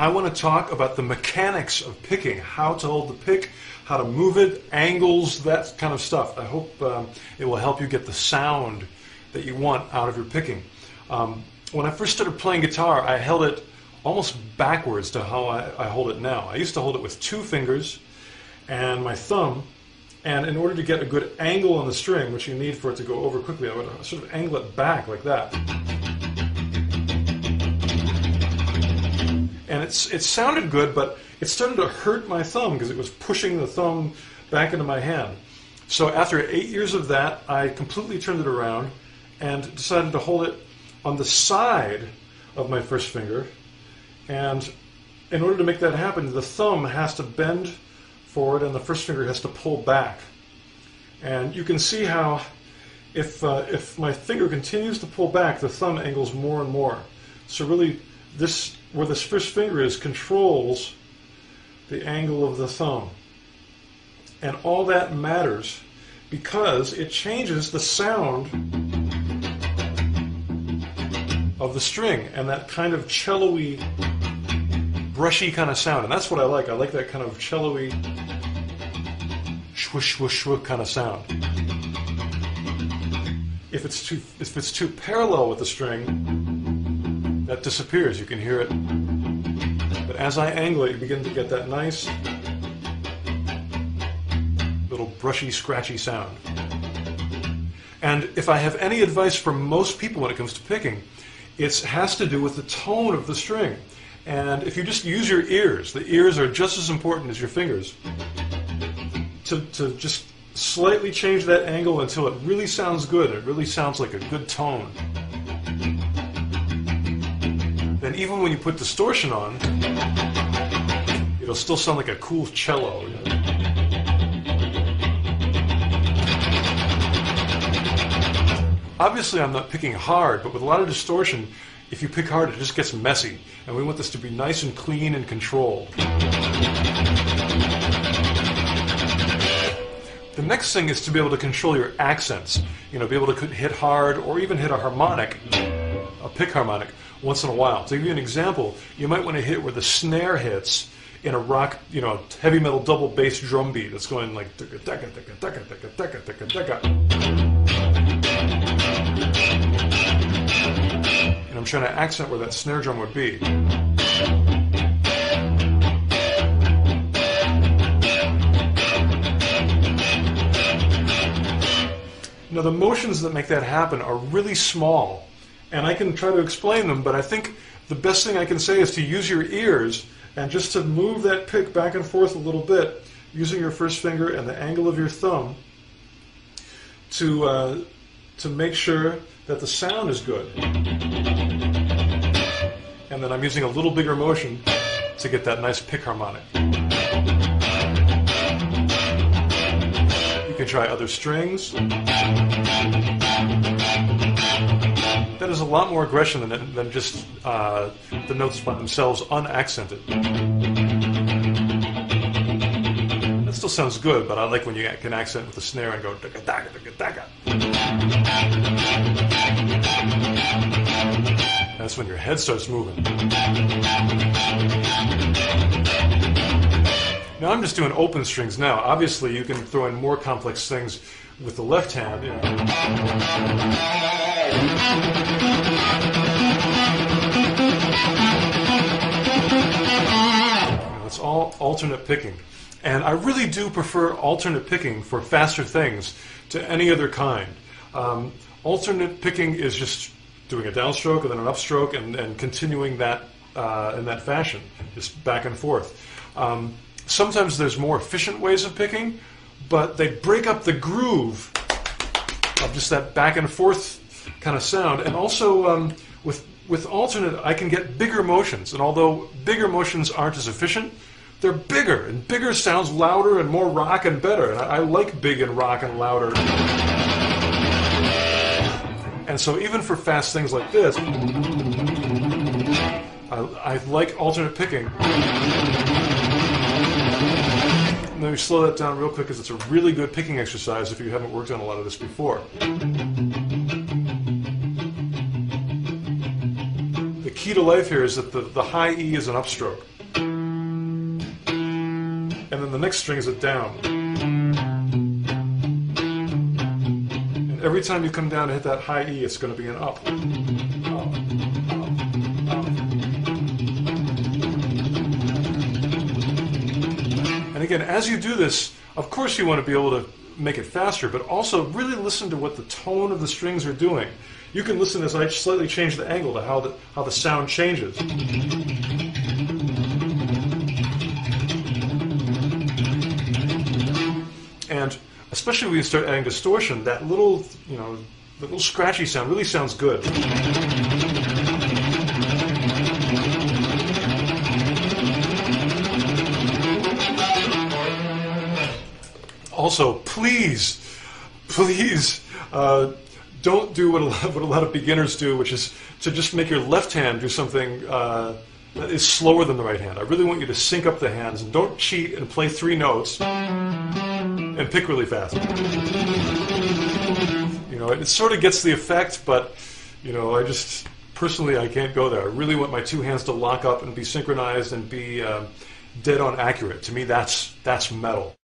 I want to talk about the mechanics of picking, how to hold the pick, how to move it, angles, that kind of stuff. I hope it will help you get the sound that you want out of your picking. When I first started playing guitar, I held it almost backwards to how I hold it now. I used to hold it with 2 fingers and my thumb, and in order to get a good angle on the string, which you need for it to go over quickly, I would sort of angle it back like that. And it sounded good, but it started to hurt my thumb because it was pushing the thumb back into my hand. So after 8 years of that, I completely turned it around and decided to hold it on the side of my first finger. And in order to make that happen, the thumb has to bend forward and the first finger has to pull back. And you can see how if my finger continues to pull back, the thumb angles more and more. So really, where this first finger is controls the angle of the thumb. And all that matters because it changes the sound of the string and that kind of cello-y, brushy kind of sound. And that's what I like. I like that kind of cello-y, swoosh, swoosh, swoosh kind of sound. If it's too parallel with the string, that disappears. You can hear it. But as I angle it, you begin to get that nice little brushy, scratchy sound. And if I have any advice for most people when it comes to picking, it has to do with the tone of the string. And if you just use your ears, the ears are just as important as your fingers, to just slightly change that angle until it really sounds good, it really sounds like a good tone. Then even when you put distortion on, it'll still sound like a cool cello. You know? Obviously I'm not picking hard, but with a lot of distortion, if you pick hard, it just gets messy. And we want this to be nice and clean and controlled. The next thing is to be able to control your accents. You know, be able to hit hard or even hit a harmonic, a pick harmonic, once in a while. To give you an example, you might want to hit where the snare hits in a rock, you know, heavy metal double bass drum beat that's going like ticka ticka ticka ticka ticka ticka ticka ticka. And I'm trying to accent where that snare drum would be. Now the motions that make that happen are really small, and I can try to explain them, but I think the best thing I can say is to use your ears and just to move that pick back and forth a little bit using your first finger and the angle of your thumb to make sure that the sound is good. And then I'm using a little bigger motion to get that nice pick harmonic. You can try other strings. That is a lot more aggression than just the notes by themselves unaccented. That still sounds good, but I like when you can accent with the snare and go daga daga daga daga. That's when your head starts moving. Now I'm just doing open strings now. Obviously you can throw in more complex things with the left hand. You know. It's all alternate picking. And I really do prefer alternate picking for faster things to any other kind. Alternate picking is just doing a downstroke and then an upstroke and continuing that in that fashion, just back and forth. Sometimes there's more efficient ways of picking, but they break up the groove of just that back and forth kind of sound. And also with alternate, I can get bigger motions. And although bigger motions aren't as efficient, they're bigger, and bigger sounds louder and more rock and better. And I like big and rock and louder. And so even for fast things like this, I like alternate picking. Let me slow that down real quick because it's a really good picking exercise if you haven't worked on a lot of this before. The key to life here is that the high E is an upstroke. And then the next string is a down. And every time you come down to hit that high E, it's going to be an up. Up, up, up. And again, as you do this, of course you want to be able to make it faster, but also really listen to what the tone of the strings are doing. You can listen as I slightly change the angle to how the sound changes. And especially when you start adding distortion, that little, the little scratchy sound really sounds good. Also, please, don't do what a lot of beginners do, which is to just make your left hand do something that is slower than the right hand. I really want you to sync up the hands, and don't cheat and play 3 notes and pick really fast. It sort of gets the effect, but personally I can't go there. I really want my 2 hands to lock up and be synchronized and be dead on accurate. To me, that's metal.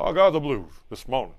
I got the blues this morning.